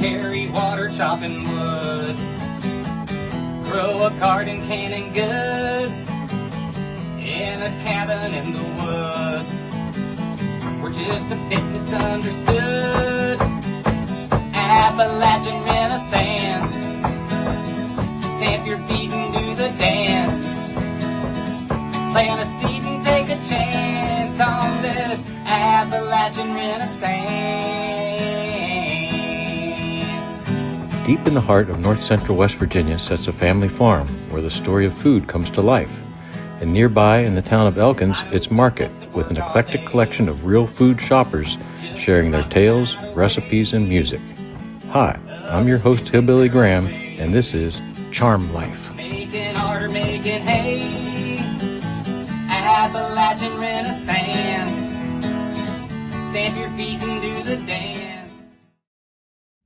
carry water, chopping wood, grow a garden, canning goods, in a cabin in the woods. We're just a bit misunderstood. Appalachian Renaissance. Stamp your feet and do the dance. Plant a seed and take a chance on this Appalachian Renaissance. Deep in the heart of north central West Virginia sits a family farm where the story of food comes to life. And nearby in the town of Elkins, it's Market, with an eclectic collection of real food shoppers sharing their tales, recipes, and music. Hi, I'm your host, Hillbilly Graham, and this is Charm Life. Making art or making hay, Appalachian Renaissance. Stamp your feet and do the dance.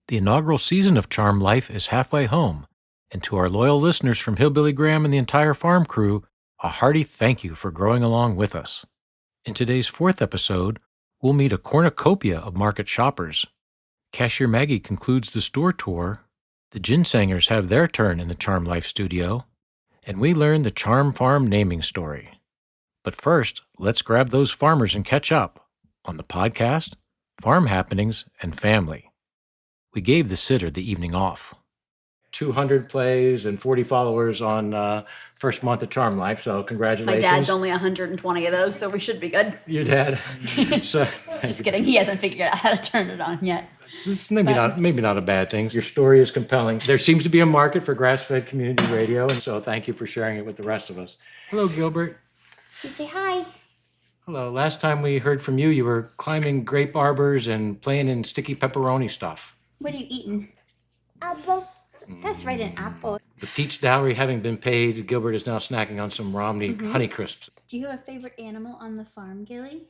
The inaugural season of Charm Life is halfway home, and to our loyal listeners from Hillbilly Graham and the entire farm crew, a hearty thank you for growing along with us. In today's fourth episode, we'll meet a cornucopia of market shoppers. Cashier Maggie concludes the store tour, the Ginsangers have their turn in the Charm Life studio, and we learn the Charm Farm naming story. But first, let's grab those farmers and catch up on the podcast, farm happenings, and family. We gave the sitter the evening off. 200 plays and 40 followers on first month of Charm Life, so congratulations. My dad's only 120 of those, so we should be good. Your dad? Just kidding. He hasn't figured out how to turn it on yet. It's maybe not a bad thing. Your story is compelling. There seems to be a market for grass-fed community radio, and so thank you for sharing it with the rest of us. Hello, Gilbert. You say hi. Hello. Last time we heard from you, you were climbing grape arbors and playing in sticky pepperoni stuff. What are you eating? Apple. That's right, an apple. The peach dowry having been paid, Gilbert is now snacking on some Romney Honey Crisps. Do you have a favorite animal on the farm, Gilly?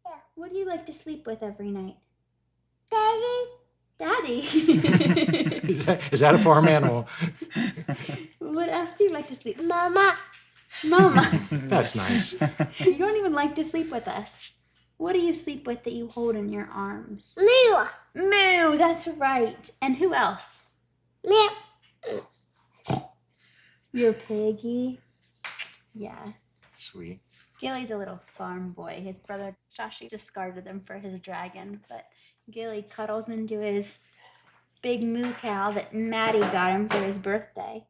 Yeah. What do you like to sleep with every night? Daddy. Is that a farm animal? What else do you like to sleep? Mama. That's nice. You don't even like to sleep with us. What do you sleep with that you hold in your arms? Moo. That's right. And who else? Meow. Your piggy. Yeah. Sweet. Gilly's a little farm boy. His brother Joshi discarded him for his dragon, but Gilly cuddles into his big moo cow that Maddie got him for his birthday.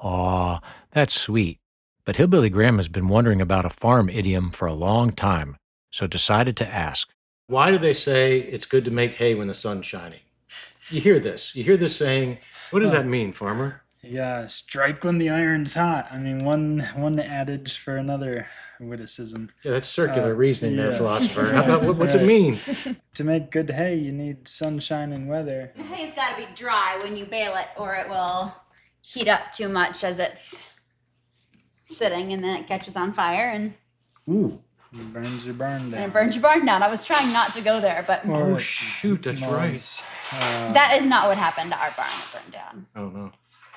Aw, that's sweet. But Hillbilly Graham has been wondering about a farm idiom for a long time, so decided to ask. Why do they say it's good to make hay when the sun's shining? You hear this saying. What does that mean, farmer? Yeah, strike when the iron's hot. I mean, one adage for another witticism. Yeah, that's circular reasoning there, yeah. philosopher. How about, what's it mean? To make good hay, you need sunshine and weather. The hay's got to be dry when you bale it, or it will heat up too much as it's sitting, and then it catches on fire, and It burns your barn down. it burns your barn down. I was trying not to go there, but Oh, shoot, that's right. that is not what happened to our barn. It burned down. Oh, no.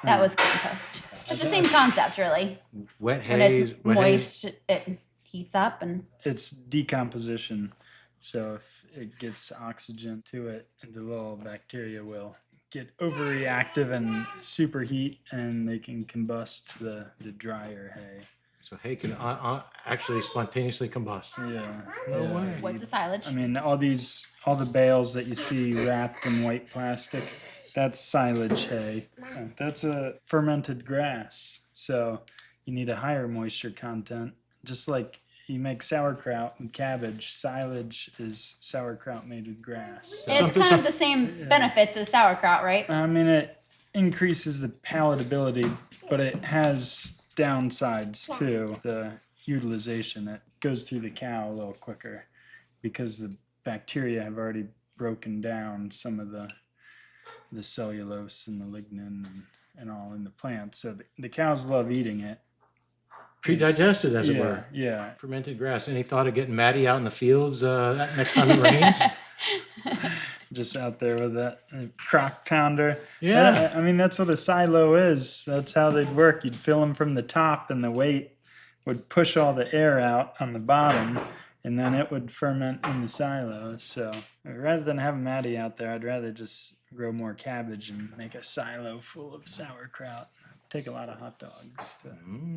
That was compost. It's the same concept, really. Wet When hay. it's moist, it heats up, and It's decomposition. So if it gets oxygen to it, the little bacteria will get overreactive and superheat, and they can combust the drier hay. So hay can actually spontaneously combust. Yeah. No yeah. way. what's a silage? I mean, all the bales that you see wrapped in white plastic, that's silage hay. That's a fermented grass. So you need a higher moisture content. Just like you make sauerkraut and cabbage, silage is sauerkraut made with grass. It's kind of the same benefits as sauerkraut, right? I mean, it increases the palatability, but it has downsides too. The utilization, it goes through the cow a little quicker because the bacteria have already broken down some of the cellulose and the lignin and all in the plant. So the cows love eating it. Pre-digested, as it were. Yeah. Fermented grass. Any thought of getting Maddie out in the fields next time it rains? Just out there with that crock pounder. Yeah. I mean, that's what a silo is. That's how they'd work. You'd fill them from the top, and the weight would push all the air out on the bottom, and then it would ferment in the silo. So rather than have Maddie out there, I'd rather just grow more cabbage and make a silo full of sauerkraut. Take a lot of hot dogs to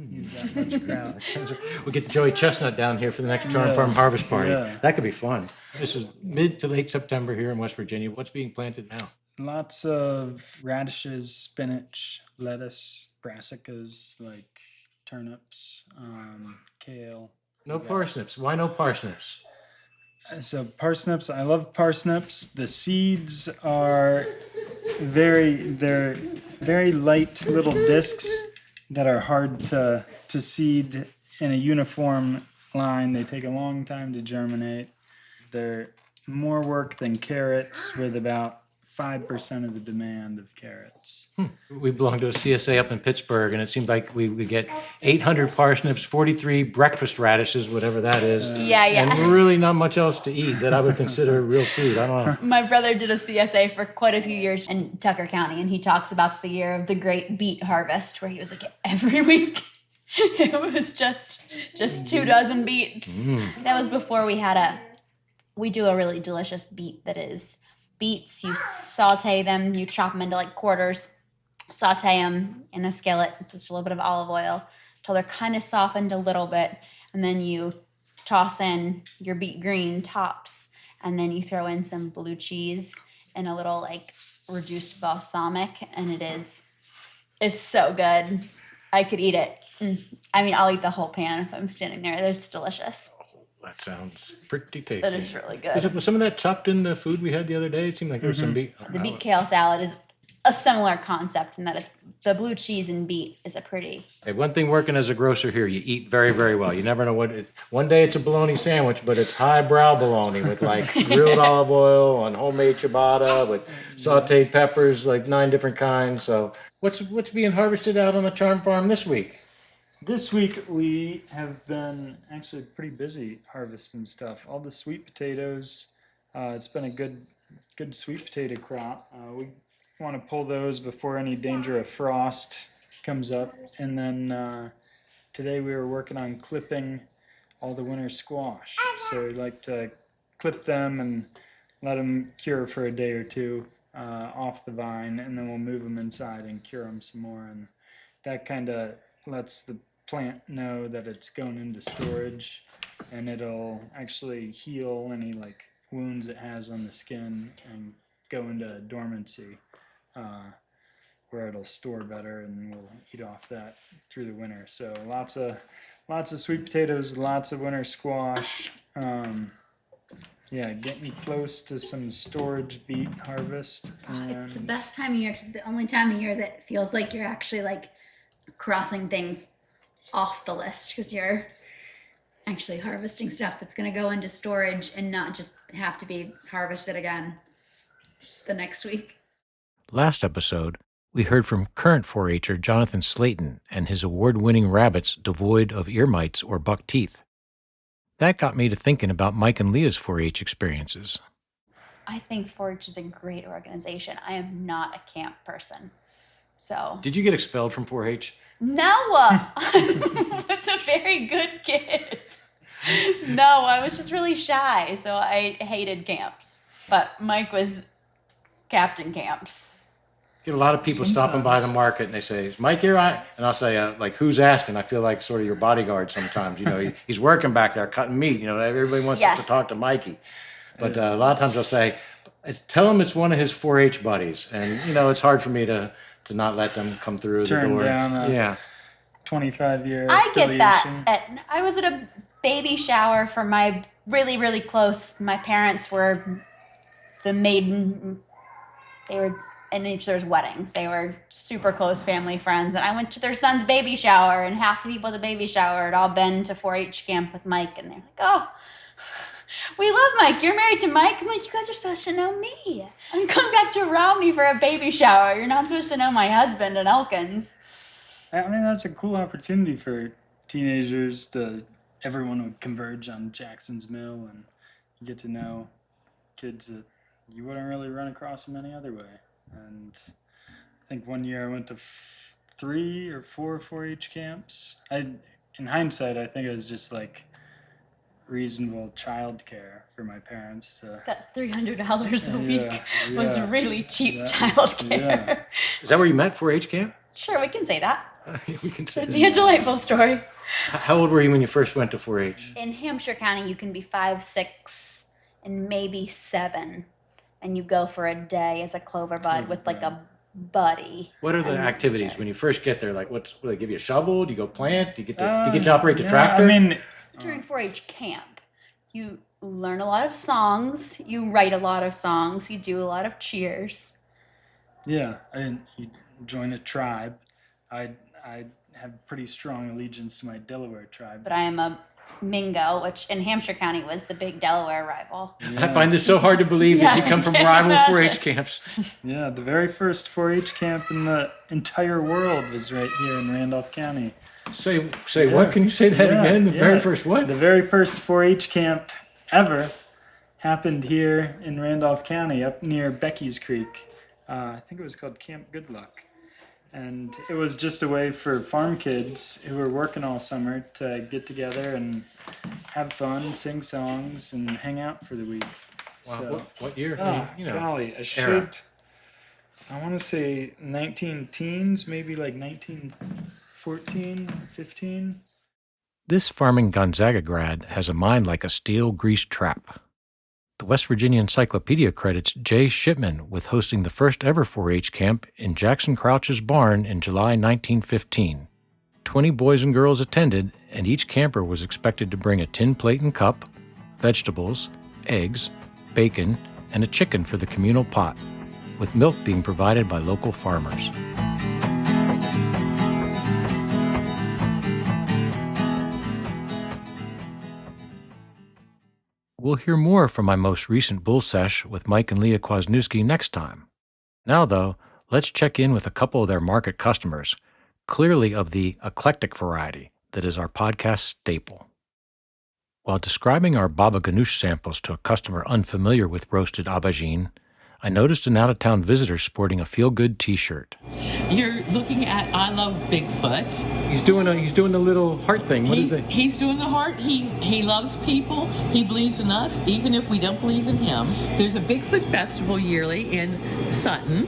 use that much kraut. We'll get Joey Chestnut down here for the next Charm Farm Harvest Party. Yeah. That could be fun. This is mid to late September here in West Virginia. What's being planted now? Lots of radishes, spinach, lettuce, brassicas like turnips, kale. No parsnips. Why no parsnips? So parsnips, I love parsnips. The seeds are they're very light little discs that are hard to seed in a uniform line. They take a long time to germinate. They're more work than carrots, with about 5% of the demand of carrots. We belong to a CSA up in Pittsburgh, and it seemed like we get 800 parsnips, 43 breakfast radishes, whatever that is. Yeah. And really not much else to eat that I would consider real food. I don't know. My brother did a CSA for quite a few years in Tucker County, and he talks about the year of the great beet harvest, where he was like, every week it was just 24 beets. That was before we do a really delicious beet that is beets. You saute them, you chop them into like quarters, saute them in a skillet with just a little bit of olive oil till they're kind of softened a little bit, and then you toss in your beet green tops, and then you throw in some blue cheese and a little like reduced balsamic, and it's so good. I could eat it. I mean, I'll eat the whole pan if I'm standing there. It's delicious. That sounds pretty tasty. That is really good. Was some of that chopped in the food we had the other day? It seemed like there was some beet. The beet kale salad is a similar concept in that it's the blue cheese and beet is a pretty. Hey, one thing working as a grocer here, you eat very, very well. You never know one day it's a bologna sandwich, but it's highbrow bologna with like grilled olive oil on homemade ciabatta with sauteed peppers, like 9 different kinds. So what's being harvested out on the Charm Farm this week? This week we have been actually pretty busy harvesting stuff. All the sweet potatoes. It's been a good sweet potato crop. We want to pull those before any danger of frost comes up. And then today we were working on clipping all the winter squash. So we like to clip them and let them cure for a day or two off the vine, and then we'll move them inside and cure them some more. And that kind of lets the plant know that it's going into storage, and it'll actually heal any like wounds it has on the skin and go into dormancy, where it'll store better, and we'll eat off that through the winter. So lots of sweet potatoes, lots of winter squash. Getting close to some storage beet harvest. It's the best time of year. It's the only time of year that feels like you're actually like crossing things off the list, because you're actually harvesting stuff that's going to go into storage and not just have to be harvested again the next week. Last episode, we heard from current 4-H'er Jonathan Slayton and his award-winning rabbits devoid of ear mites or buck teeth. That got me to thinking about Mike and Leah's 4-H experiences. I think 4-H is a great organization. I am not a camp person. So. Did you get expelled from 4-H? No, I was a very good kid. No, I was just really shy, so I hated camps. But Mike was captain camps. Get a lot of people stopping by the market, and they say, "Is Mike here?" And I'll say, "Like, who's asking?" I feel like sort of your bodyguard sometimes. You know, he's working back there cutting meat. You know, everybody wants to talk to Mikey. But a lot of times I'll say, "Tell him it's one of his 4-H buddies," and you know, it's hard for me to not let them come through the door. Turn down a 25-year I get that. affiliation. I was at a baby shower for my really, really close. My parents were the maiden. They were in each other's weddings. They were super close family friends. And I went to their son's baby shower, and half the people at the baby shower had all been to 4-H camp with Mike. And they're like, "Oh, we love Mike. You're married to Mike." I'm like, "You guys are supposed to know me. I'm coming back to Romney for a baby shower. You're not supposed to know my husband in Elkins." I mean, that's a cool opportunity for teenagers everyone would converge on Jackson's Mill, and you get to know kids that you wouldn't really run across them any other way. And I think one year I went to 3 or 4 4-H camps. In hindsight, I think it was just like reasonable childcare for my parents to. That $300 a week Yeah, was yeah. really cheap That childcare. yeah. Is that where you met 4-H camp? Sure, we can say that. We can say It'd that. be a delightful story. How old were you when you first went to 4-H? In Hampshire County, you can be 5, 6, and maybe 7, and you go for a day as a clover bud with like a buddy. What are the And activities start. when you first get there? Like, will they give you a shovel? Do you go plant? Do you get to operate the tractor? I mean, During 4-H camp, you learn a lot of songs, you write a lot of songs, you do a lot of cheers. yeah, and you join a tribe. I have pretty strong allegiance to my Delaware tribe. But I am a Mingo, which in Hampshire County was the big Delaware rival. I find this so hard to believe that you come from rival 4-H camps. Yeah, the very first 4-H camp in the entire world was right here in Randolph County. Say what? Can you say that again? The very first what? The very first 4-H camp ever happened here in Randolph County, up near Becky's Creek. I think it was called Camp Good Luck. And it was just a way for farm kids who were working all summer to get together and have fun, sing songs, and hang out for the week. Wow, So, what year? golly, I want to say 19 teens, maybe like 1914, 15. This farming Gonzaga grad has a mind like a steel greased trap. The West Virginia Encyclopedia credits Jay Shipman with hosting the first ever 4-H camp in Jackson Crouch's barn in July 1915. 20 boys and girls attended, and each camper was expected to bring a tin plate and cup, vegetables, eggs, bacon, and a chicken for the communal pot, with milk being provided by local farmers. We'll hear more from my most recent bull sesh with Mike and Leah Kwasniewski next time. Now, though, let's check in with a couple of their market customers, clearly of the eclectic variety that is our podcast staple. While describing our baba ganoush samples to a customer unfamiliar with roasted aubergine, I noticed an out-of-town visitor sporting a feel-good T-shirt. You're looking at I Love Bigfoot. He's doing the little heart thing. What is it? He's doing the heart. He loves people. He believes in us, even if we don't believe in him. There's a Bigfoot festival yearly in Sutton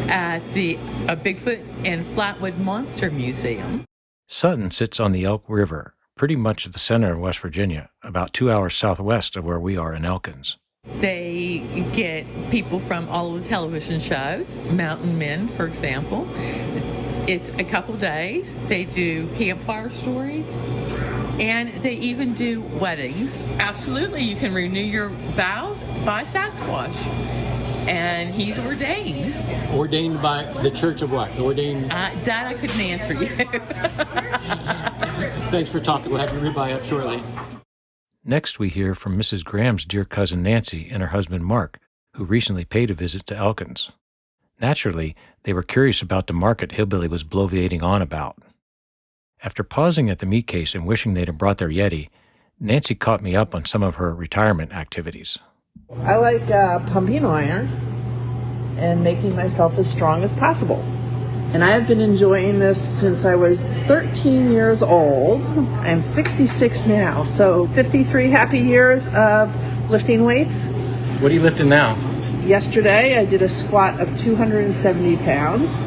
at the Bigfoot and Flatwood Monster Museum. Sutton sits on the Elk River, pretty much at the center of West Virginia, about 2 hours southwest of where we are in Elkins. They get people from all of the television shows, Mountain Men, for example. It's a couple days. They do campfire stories, and they even do weddings. Absolutely, you can renew your vows by Sasquatch, and he's ordained. Ordained by the Church of what? Ordained. That I couldn't answer you. Thanks for talking. We'll have your ribeye up shortly. Next, we hear from Mrs. Graham's dear cousin Nancy and her husband Mark, who recently paid a visit to Elkins. Naturally, they were curious about the market Hillbilly was bloviating on about. After pausing at the meat case and wishing they'd have brought their Yeti, Nancy caught me up on some of her retirement activities. I like pumping iron and making myself as strong as possible. And I have been enjoying this since I was 13 years old. I'm 66 now, so 53 happy years of lifting weights. What are you lifting now? Yesterday, I did a squat of 270 pounds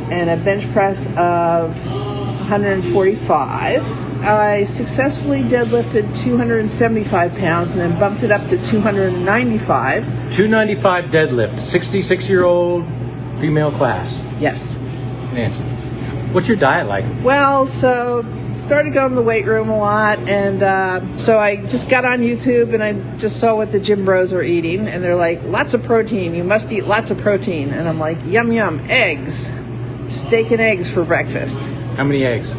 and a bench press of 145. I successfully deadlifted 275 pounds and then bumped it up to 295. 295 deadlift, 66-year-old female class. Yes. Nancy, what's your diet like? Well, so started going to the weight room a lot, and so I just got on YouTube and I just saw what the gym bros are eating, and they're like, lots of protein, you must eat lots of protein. And I'm like, yum yum, eggs, steak and eggs for breakfast. How many eggs?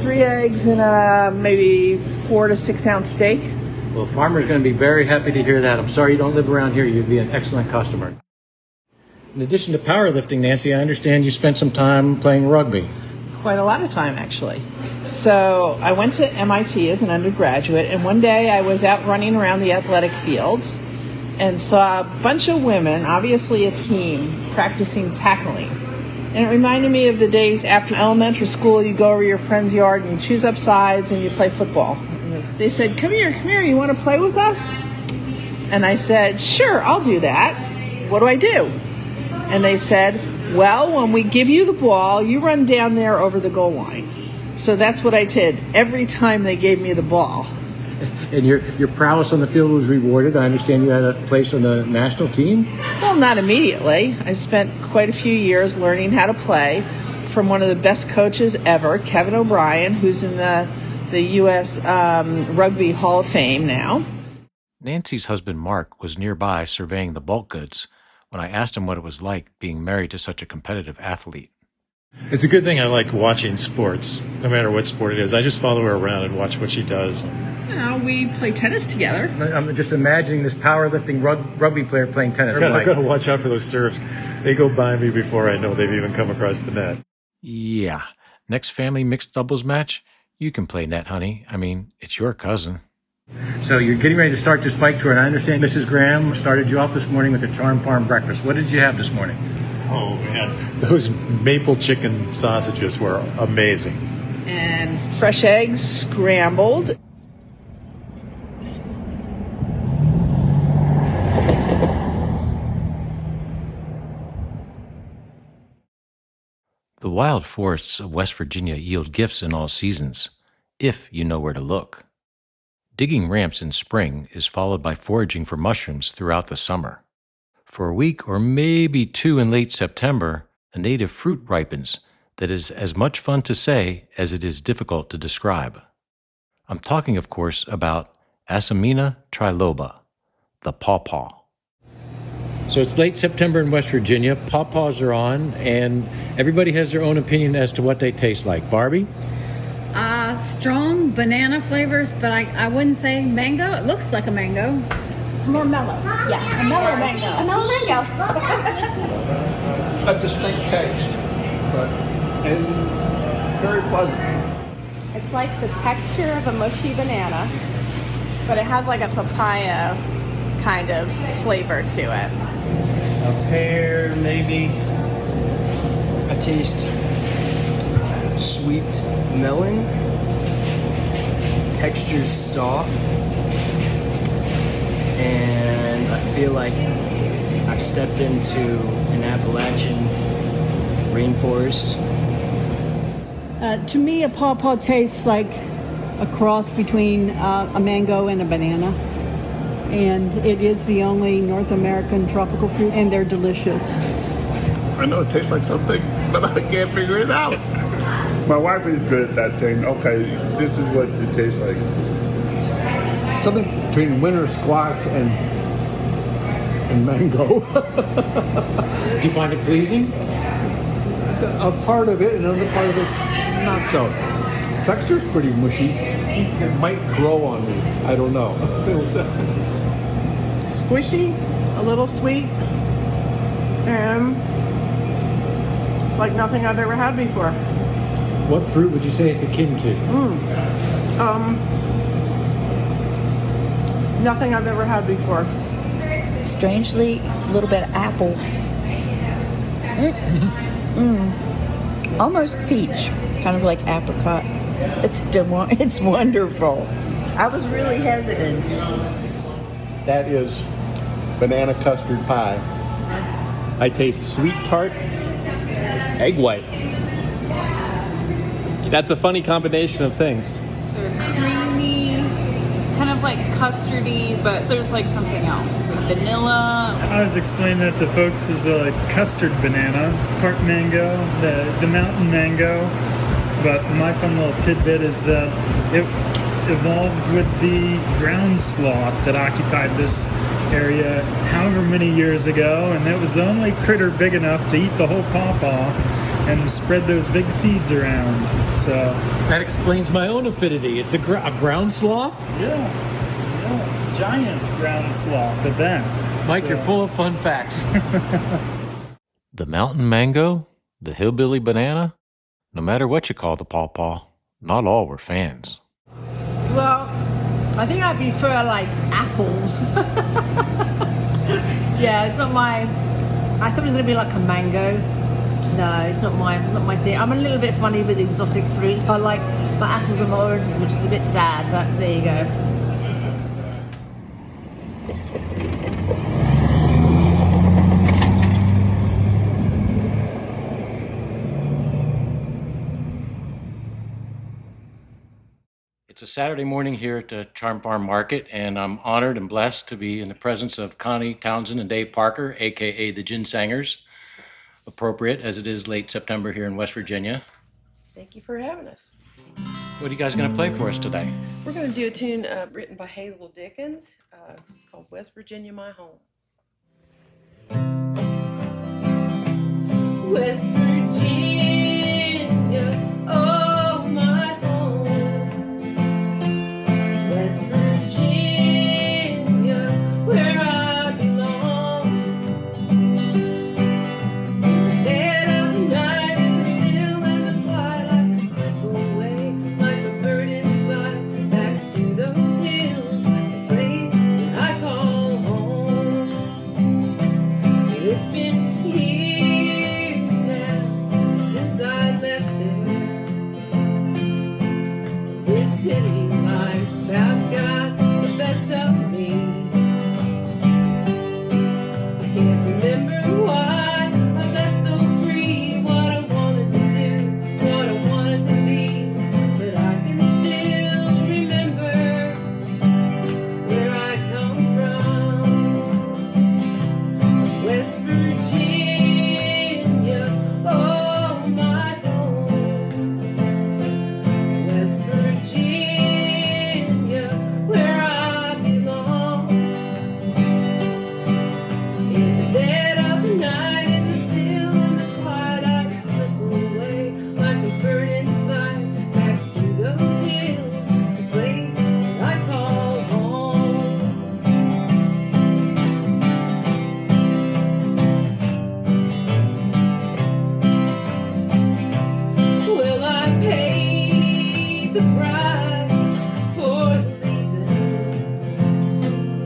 3 eggs and maybe 4 to 6 ounce steak. Well, a farmer's going to be very happy to hear that. I'm sorry you don't live around here. You'd be an excellent customer. In addition to powerlifting, Nancy, I understand you spent some time playing rugby. Quite a lot of time, actually. So I went to MIT as an undergraduate, and one day I was out running around the athletic fields and saw a bunch of women, obviously a team, practicing tackling. And it reminded me of the days after elementary school, you go over your friend's yard and you choose up sides and you play football. They said, come here, you want to play with us? And I said, sure, I'll do that. What do I do? And they said, well, when we give you the ball, you run down there over the goal line. So that's what I did every time they gave me the ball. And your prowess on the field was rewarded. I understand you had a place on the national team? Well, not immediately. I spent quite a few years learning how to play from one of the best coaches ever, Kevin O'Brien, who's in the U.S. Rugby Hall of Fame now. Nancy's husband, Mark, was nearby surveying the bulk goods when I asked him what it was like being married to such a competitive athlete. It's a good thing I like watching sports, no matter what sport it is. I just follow her around and watch what she does. We play tennis together. I'm just imagining this powerlifting rugby player playing tennis. I've got to watch out for those serves. They go by me before I know they've even come across the net. Yeah. Next family mixed doubles match, you can play net, honey. I mean, it's your cousin. So you're getting ready to start this bike tour, and I understand Mrs. Graham started you off this morning with the Charm Farm breakfast. What did you have this morning? Oh, man. Those maple chicken sausages were amazing. And fresh eggs scrambled. The wild forests of West Virginia yield gifts in all seasons, if you know where to look. Digging ramps in spring is followed by foraging for mushrooms throughout the summer. For a week or maybe two in late September, a native fruit ripens that is as much fun to say as it is difficult to describe. I'm talking, of course, about Asimina triloba, the pawpaw. So it's late September in West Virginia. Pawpaws are on, and everybody has their own opinion as to what they taste like. Barbie? Strong banana flavors, but I wouldn't say mango. It looks like a mango. It's more mellow. Yeah, a mellow mango. A mellow mango. A distinct taste, and very pleasant. It's like the texture of a mushy banana, but it has like a papaya kind of flavor to it. A pear, maybe. I taste sweet melon. Texture's soft. And I feel like I've stepped into an Appalachian rainforest. To me, a pawpaw tastes like a cross between a mango and a banana. And it is the only North American tropical fruit, and they're delicious. I know it tastes like something, but I can't figure it out. My wife is good at that, saying, okay, this is what it tastes like. Something between winter squash and mango. Do you find it pleasing? A part of it, and another part of it, not so. Texture's pretty mushy. It might grow on me. I don't know. Squishy, a little sweet, and like nothing I've ever had before. What fruit would you say it's akin to? Nothing I've ever had before. Strangely, a little bit of apple. Almost peach, kind of like apricot. It's wonderful. I was really hesitant. That is banana custard pie. I taste sweet tart, egg white. That's a funny combination of things. They're creamy, kind of like custardy, but there's like something else. Like vanilla. I was explaining it to folks as a custard banana, part mango, the mountain mango. But my fun little tidbit is that it evolved with the ground sloth that occupied this area however many years ago, and it was the only critter big enough to eat the whole pawpaw and spread those big seeds around. So that explains my own affinity. It's a ground sloth? Yeah, giant ground sloth at that. Mike, you're full of fun facts. The mountain mango, the hillbilly banana, no matter what you call the pawpaw, not all were fans. Well, I think I prefer like apples. Yeah, it's not my. I thought it was going to be like a mango, No, it's not my thing. I'm a little bit funny with exotic fruits. I like my apples and my oranges, which is a bit sad, but there you go. It's a Saturday morning here at the Charm Farm Market, and I'm honored and blessed to be in the presence of Connie Townsend and Dave Parker, aka the Ginsangers. Appropriate as it is late September here in West Virginia. Thank you for having us. What are you guys going to play for us today? We're going to do a tune written by Hazel Dickens called West Virginia, My Home. West Virginia, oh my home. West Virginia, where I belong. In the dead of night, in the still and the quiet, I slip away like a bird in flight back to those hills, a place that I call home. It's been years now since I left there. This city life's about got the best of me. I can't remember why I left so free, what I wanted to do, what I wanted to be, but I can still remember where I come from. West Virginia, oh my home. West Virginia, where I belong. In the dead of the night, in the still and the quiet, I slip away like a bird in flight back to those hills, the place that I call home. Well, I paid the price for the leaving.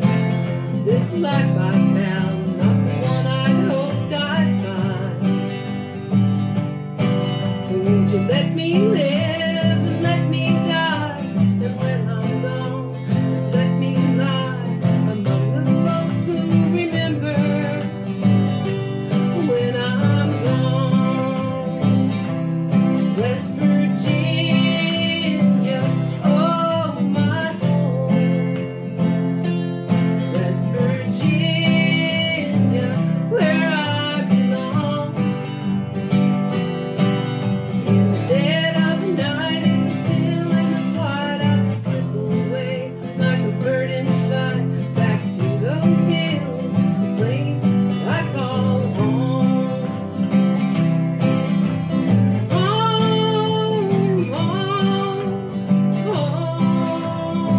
'Cause this life I found is not the one I hoped I'd find. So won't you let me live and let me die? And when I'm gone, just let me lie among the folks who remember when I'm gone. West Virginia, oh my home. West Virginia, where I belong. In the dead of the night, in the still and the quiet, I slip away like a bird in flight back to those hills, the place that I call home. Home, home, home.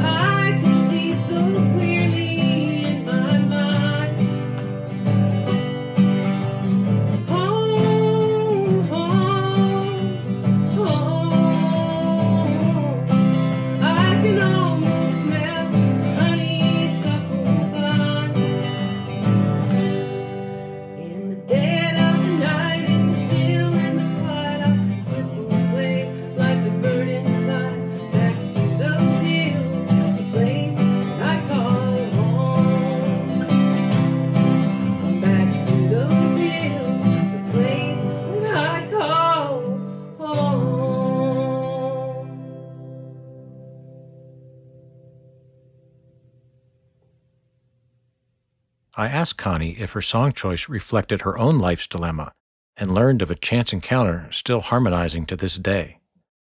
I can see so clearly in my mind. Home, home, home. I can almost smell the honeysuckle vine. In the dead of the night, in the still and the quiet, I slip away like a bird in flight back to those hills, the place that I call home. Back to those hills, the place that I call home. I asked Connie if her song choice reflected her own life's dilemma and learned of a chance encounter still harmonizing to this day.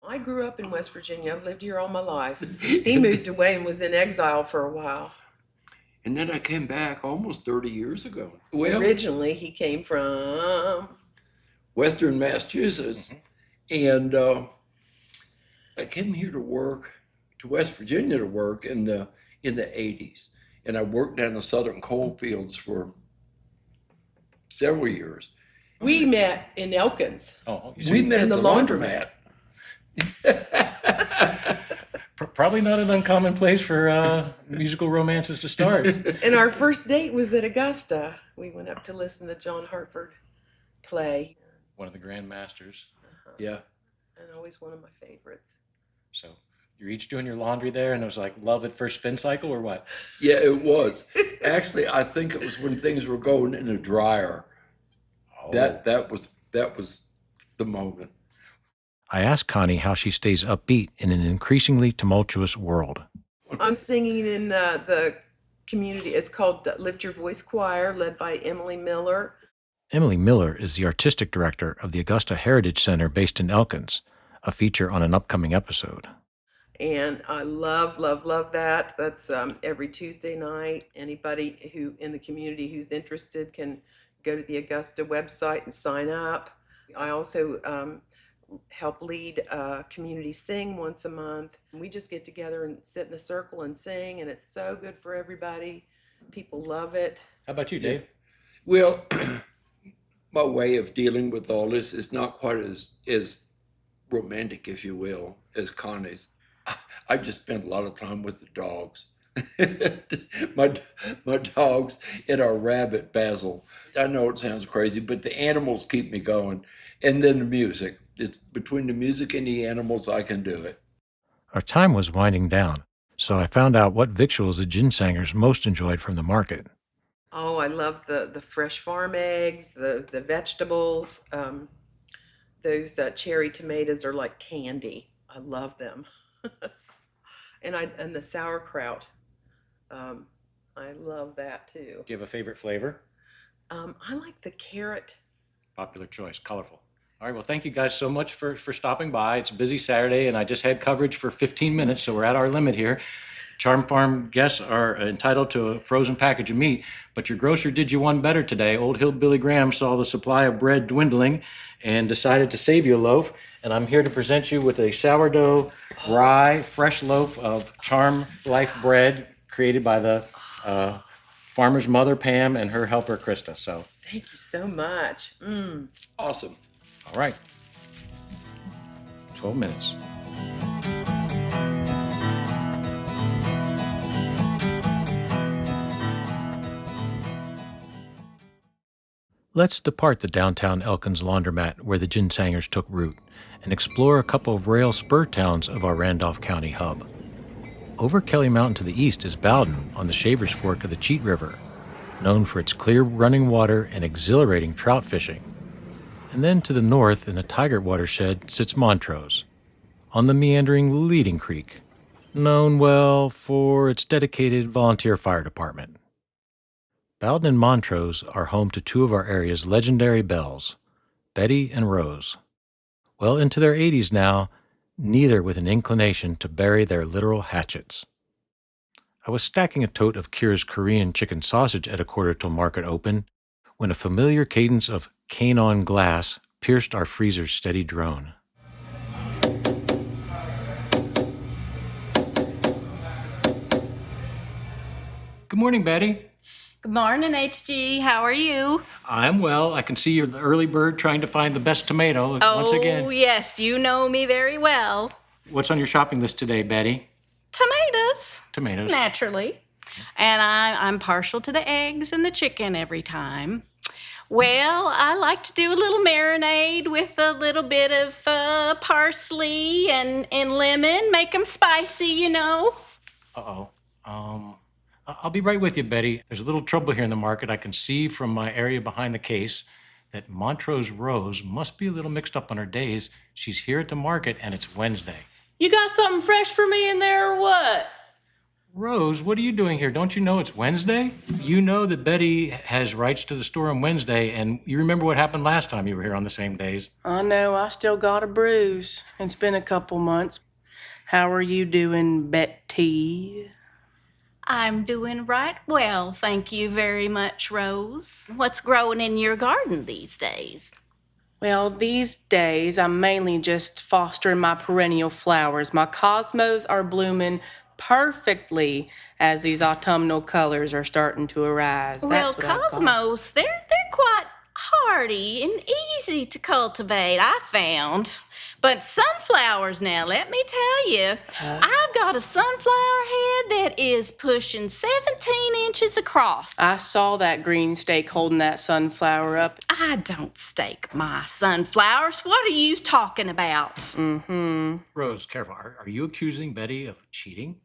I grew up in West Virginia. I've lived here all my life. He moved away and was in exile for a while. And then I came back almost 30 years ago. Originally, he came from Western Massachusetts. And I came here to work, to West Virginia to work in the 80s. And I worked down the southern coal fields for several years. We met in Elkins. Oh, We met in at the the laundromat. Probably not an uncommon place for musical romances to start. And our first date was at Augusta. We went up to listen to John Hartford. play. One of the Grand Masters. Yeah. And always one of my favorites. So you're each doing your laundry there, and it was like love at first spin cycle, or what? Yeah, it was. Actually, I think it was when things were going in a dryer. Oh. That was the moment. I asked Connie how she stays upbeat in an increasingly tumultuous world. I'm singing in the community. It's called Lift Your Voice Choir, led by Emily Miller. Emily Miller is the artistic director of the Augusta Heritage Center based in Elkins, a feature on an upcoming episode. And I love, love, love that. That's every Tuesday night. Anybody who in the community who's interested can go to the Augusta website and sign up. I also help lead Community Sing once a month. We just get together and sit in a circle and sing, and it's so good for everybody. People love it. How about you, Dave? Well, my way of dealing with all this is not quite as romantic, if you will, as Connie's. I just spend a lot of time with the dogs. my dogs and our rabbit, Basil. I know it sounds crazy, but the animals keep me going. And then the music. It's between the music and the animals, I can do it. Our time was winding down, so I found out what victuals the Ginsangers most enjoyed from the market. Oh, I love the fresh farm eggs, the vegetables. Those cherry tomatoes are like candy. I love them. and the sauerkraut. I love that too. Do you have a favorite flavor? I like the carrot. Popular choice, colorful. All right, well, thank you guys so much for stopping by. It's a busy Saturday, and I just had coverage for 15 minutes, so we're at our limit here. Charm Farm guests are entitled to a frozen package of meat, but your grocer did you one better today. Old Hillbilly Graham saw the supply of bread dwindling and decided to save you a loaf, and I'm here to present you with a sourdough, rye, fresh loaf of Charm Life bread created by the farmer's mother, Pam, and her helper, Krista. So Thank you so much. Awesome. all right. 12 minutes. Let's depart the downtown Elkins laundromat where the Ginsangers took root and explore a couple of rail spur towns of our Randolph County hub. Over Kelly Mountain to the east is Bowden on the Shavers Fork of the Cheat River, known for its clear running water and exhilarating trout fishing. And then to the north in the Tigert watershed sits Montrose, on the meandering Leading Creek, known well for its dedicated volunteer fire department. Bowden and Montrose are home to two of our area's legendary belles, Betty and Rose. Well into their 80s now, neither with an inclination to bury their literal hatchets. I was stacking a tote of Kira's Korean chicken sausage at a quarter till market open when a familiar cadence of cane on glass pierced our freezer's steady drone. Good morning, Betty. Good morning, HG. How are you? I'm well. I can see you're the early bird trying to find the best tomato once again. Oh, yes, you know me very well. What's on your shopping list today, Betty? Tomatoes. Tomatoes. Naturally. And I'm partial to the eggs and the chicken every time. Well, I like to do a little marinade with a little bit of parsley and lemon. Make them spicy, you know. Uh-oh. I'll be right with you, Betty. There's a little trouble here in the market. I can see from my area behind the case that Montrose Rose must be a little mixed up on her days. She's here at the market, and it's Wednesday. You got something fresh for me in there or what? Rose, what are you doing here? Don't you know it's Wednesday? You know that Betty has rights to the store on Wednesday, and you remember what happened last time you were here on the same days. I know, I still got a bruise. It's been a couple months. How are you doing, Betty? I'm doing right well, thank you very much, Rose. What's growing in your garden these days? Well, these days I'm mainly just fostering my perennial flowers. My cosmos are blooming perfectly as these autumnal colors are starting to arise. Well, That's what I call it. cosmos, they're quite hardy and easy to cultivate, I found. But sunflowers now, let me tell you, I've got a sunflower head that is pushing 17 inches across. I saw that green stake holding that sunflower up. I don't stake my sunflowers. What are you talking about? Mm-hmm. Rose, careful. Are you accusing Betty of cheating?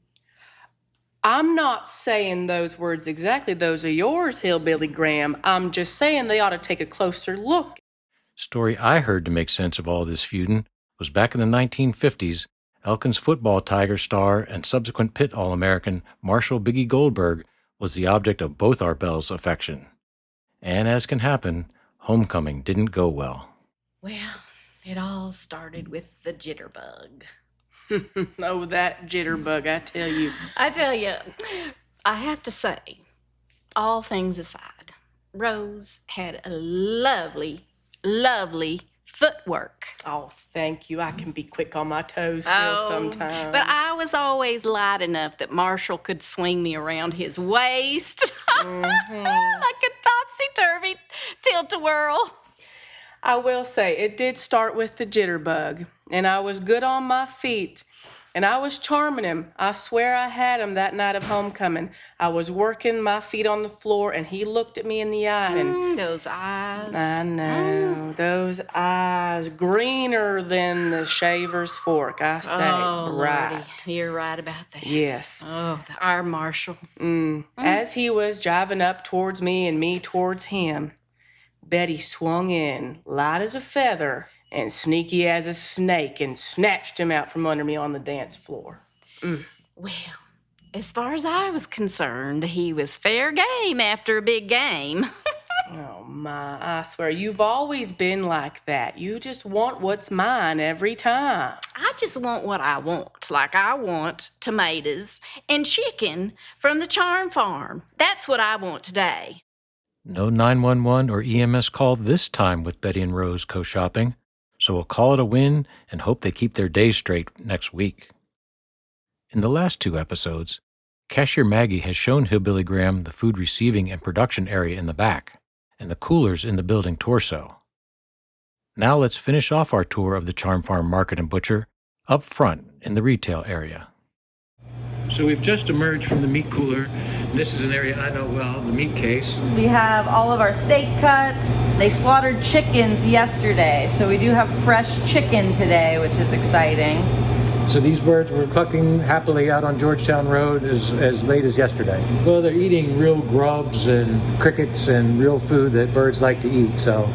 I'm not saying those words exactly. Those are yours, Hillbilly Graham. I'm just saying they ought to take a closer look. Story I heard to make sense of all this feuding was back in the 1950s, Elkins football Tiger star and subsequent Pitt All-American Marshall Biggie Goldberg was the object of both our Bells' affection. And as can happen, homecoming didn't go well. Well, it all started with the jitterbug. Oh, that jitterbug, I tell you. I tell you, I have to say, all things aside, Rose had a lovely, lovely footwork. Oh, thank you. I can be quick on my toes still sometimes. But I was always light enough that Marshall could swing me around his waist like a topsy-turvy tilt-a-whirl. I will say, it did start with the jitterbug, and I was good on my feet, and I was charming him. I swear I had him that night of homecoming. I was working my feet on the floor, and he looked at me in the eye, and those eyes. I know, those eyes, greener than the shaver's fork, I say. Right. Lordy, you're right about that. Yes. Oh, our Marshall. As he was driving up towards me and me towards him, Betty swung in, light as a feather and sneaky as a snake, and snatched him out from under me on the dance floor. Well, as far as I was concerned, he was fair game after a big game. Oh, my, I swear, you've always been like that. You just want what's mine every time. I just want what I want. Like I want tomatoes and chicken from the Charm Farm. That's what I want today. No 911 or EMS call this time with Betty and Rose co-shopping, so we'll call it a win and hope they keep their days straight next week. In the last two episodes, Cashier Maggie has shown Hillbilly Graham the food receiving and production area in the back, and the coolers in the building torso. Now let's finish off our tour of the Charm Farm Market and Butcher up front in the retail area. So we've just emerged from the meat cooler. This is an area I know well, the meat case. We have all of our steak cuts. They slaughtered chickens yesterday, so we do have fresh chicken today, which is exciting. So these birds were clucking happily out on Georgetown Road as late as yesterday. Well, they're eating real grubs and crickets and real food that birds like to eat, so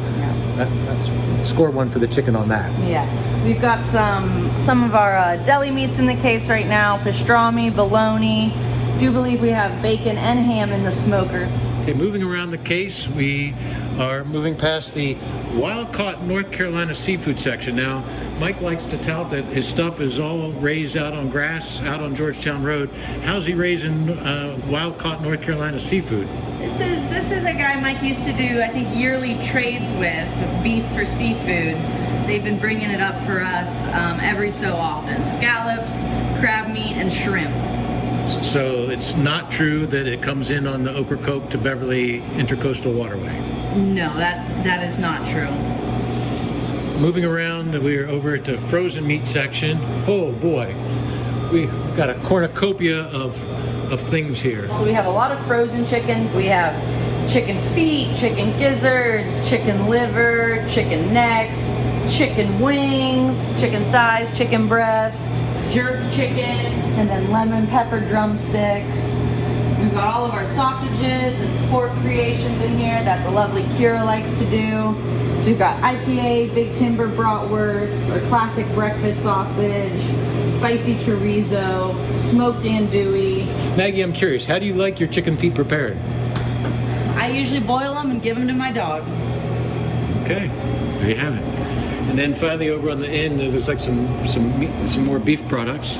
that's score one for the chicken on that. Yeah. We've got some of our deli meats in the case right now, pastrami, bologna. Do believe we have bacon and ham in the smoker. Okay, moving around the case, we are moving past the wild-caught North Carolina seafood section. Now, Mike likes to tout that his stuff is all raised out on grass, out on Georgetown Road. How's he raising wild-caught North Carolina seafood? This is a guy Mike used to do, I think, yearly trades with beef for seafood. They've been bringing it up for us every so often. Scallops, crab meat, and shrimp. So it's not true that it comes in on the Ocracoke to Beverly Intercoastal Waterway? No, that is not true. Moving around, we're over at the frozen meat section. Oh boy, we've got a cornucopia of things here. So we have a lot of frozen chickens. We have chicken feet, chicken gizzards, chicken liver, chicken necks, chicken wings, chicken thighs, chicken breast, jerk chicken, and then lemon pepper drumsticks. We've got all of our sausages and pork creations in here that the lovely Kira likes to do. So we've got IPA, Big Timber bratwurst, our classic breakfast sausage, spicy chorizo, smoked andouille. Maggie, I'm curious, how do you like your chicken feet prepared? I usually boil them and give them to my dog. Okay, there you have it. And then finally over on the end, there's like some more beef products.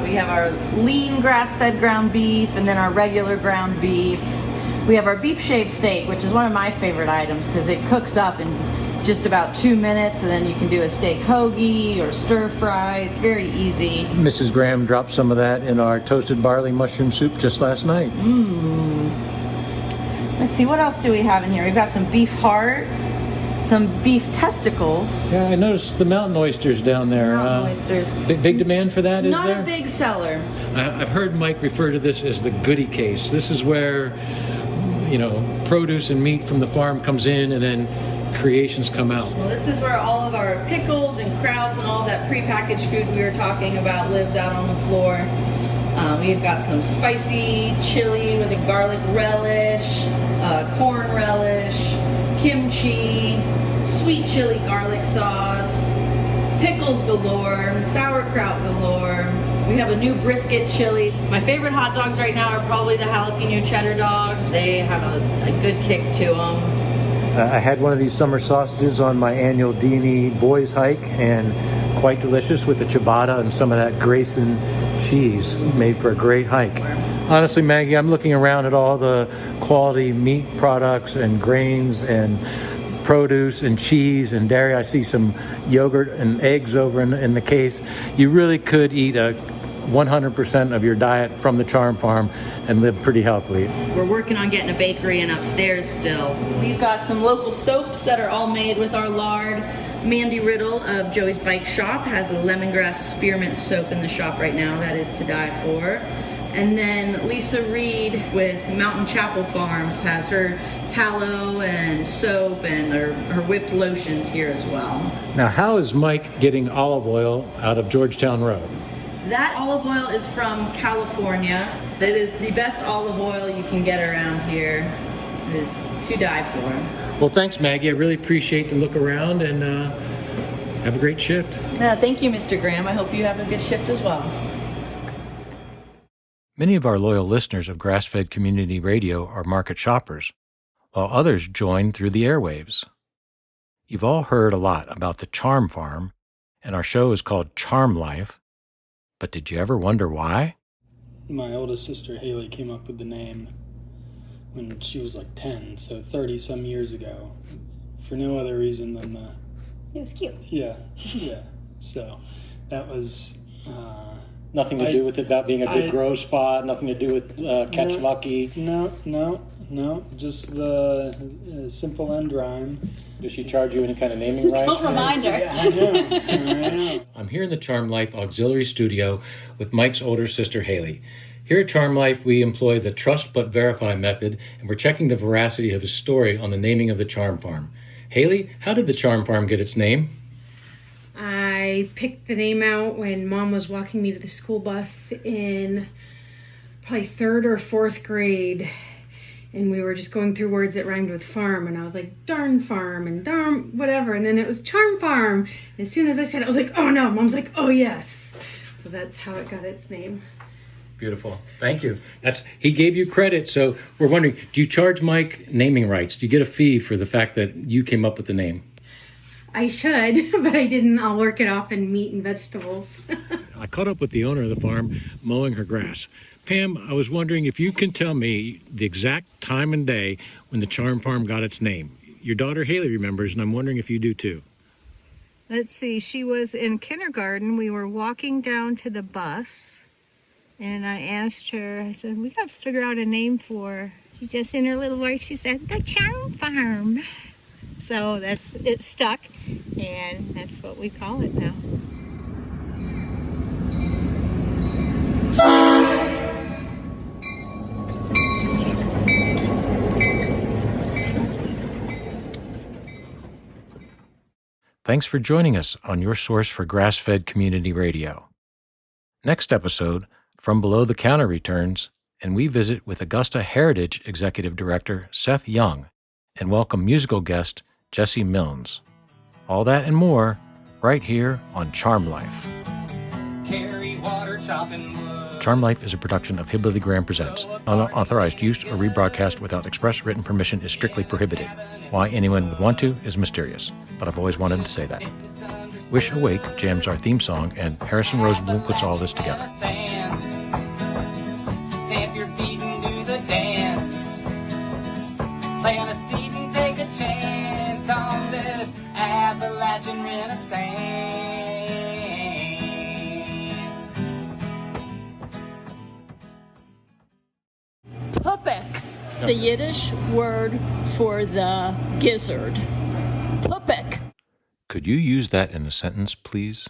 We have our lean grass-fed ground beef and then our regular ground beef. We have our beef shaved steak, which is one of my favorite items because it cooks up in just about 2 minutes, and then you can do a steak hoagie or stir fry. It's very easy. Mrs. Graham dropped some of that in our toasted barley mushroom soup just last night. Let's see, what else do we have in here? We've got some beef heart, some beef testicles. Yeah, I noticed the mountain oysters down there. Mountain oysters. Big demand for that, is Not there? a big seller. I've heard Mike refer to this as the goodie case. This is where, produce and meat from the farm comes in and then creations come out. Well, this is where all of our pickles and krauts and all that prepackaged food we were talking about lives out on the floor. We've got some spicy chili with a garlic relish, corn relish, kimchi, sweet chili garlic sauce, pickles galore, sauerkraut galore. We have a new brisket chili. My favorite hot dogs right now are probably the jalapeno cheddar dogs. They have a good kick to them. I had one of these summer sausages on my annual D&E boys hike, and quite delicious with the ciabatta and some of that Grayson cheese. Made for a great hike. Honestly, Maggie, I'm looking around at all the quality meat products and grains and produce and cheese and dairy. I see some yogurt and eggs over in the case. You really could eat 100% of your diet from the Charm Farm and live pretty healthily. We're working on getting a bakery in upstairs still. We've got some local soaps that are all made with our lard. Mandy Riddle of Joey's Bike Shop has a lemongrass spearmint soap in the shop right now that is to die for. And then Lisa Reed with Mountain Chapel Farms has her tallow and soap and her whipped lotions here as well. Now, how is Mike getting olive oil out of Georgetown Road? That olive oil is from California. It is the best olive oil you can get around here. It is to die for. Well, thanks, Maggie. I really appreciate the look around, and have a great shift. Thank you, Mr. Graham. I hope you have a good shift as well. Many of our loyal listeners of Grass-Fed Community Radio are market shoppers, while others join through the airwaves. You've all heard a lot about the Charm Farm, and our show is called Charm Life. But did you ever wonder why? My oldest sister Haley came up with the name when she was like 10, so 30 some years ago, for no other reason than It was cute. Yeah. So that was Nothing to do with it about being a good grow spot, nothing to do with catch lucky. No, just the simple end rhyme. Does she charge you any kind of naming rights? Don't remind her. I know. I'm here in the Charm Life Auxiliary Studio with Mike's older sister, Haley. Here at Charm Life, we employ the trust but verify method, and we're checking the veracity of his story on the naming of the Charm Farm. Haley, how did the Charm Farm get its name? I picked the name out when Mom was walking me to the school bus in probably 3rd or 4th grade. And we were just going through words that rhymed with farm. And I was like, darn farm and darn whatever. And then it was Charm Farm. And as soon as I said it, I was like, oh no. Mom's like, oh yes. So that's how it got its name. Beautiful. Thank you. He gave you credit. So we're wondering, do you charge Mike naming rights? Do you get a fee for the fact that you came up with the name? I should, but I didn't. I'll work it off in meat and vegetables. I caught up with the owner of the farm mowing her grass. Pam, I was wondering if you can tell me the exact time and day when the Charm Farm got its name. Your daughter Haley remembers, and I'm wondering if you do too. Let's see, she was in kindergarten. We were walking down to the bus, and I asked her, I said, we got to figure out a name for her. She just, in her little voice, she said, the Charm Farm. So it stuck, and that's what we call it now. Thanks for joining us on your source for Grass-Fed Community Radio. Next episode, From Below the Counter returns, and we visit with Augusta Heritage Executive Director Seth Young and welcome musical guest Jesse Milnes. All that and more right here on Charm Life. Carry water, chopping wood. Charm Life is a production of Hillbilly Graham Presents. Unauthorized use or rebroadcast without express written permission is strictly prohibited. Why anyone would want to is mysterious, but I've always wanted to say that. Wish Awake jams our theme song, and Harrison Rosenblum puts all this together. Stamp your feet and do the dance. Plant a seed and take a chance on this Appalachian Renaissance. Puppet. the Yiddish word for the gizzard. Pupik. Could you use that in a sentence, please?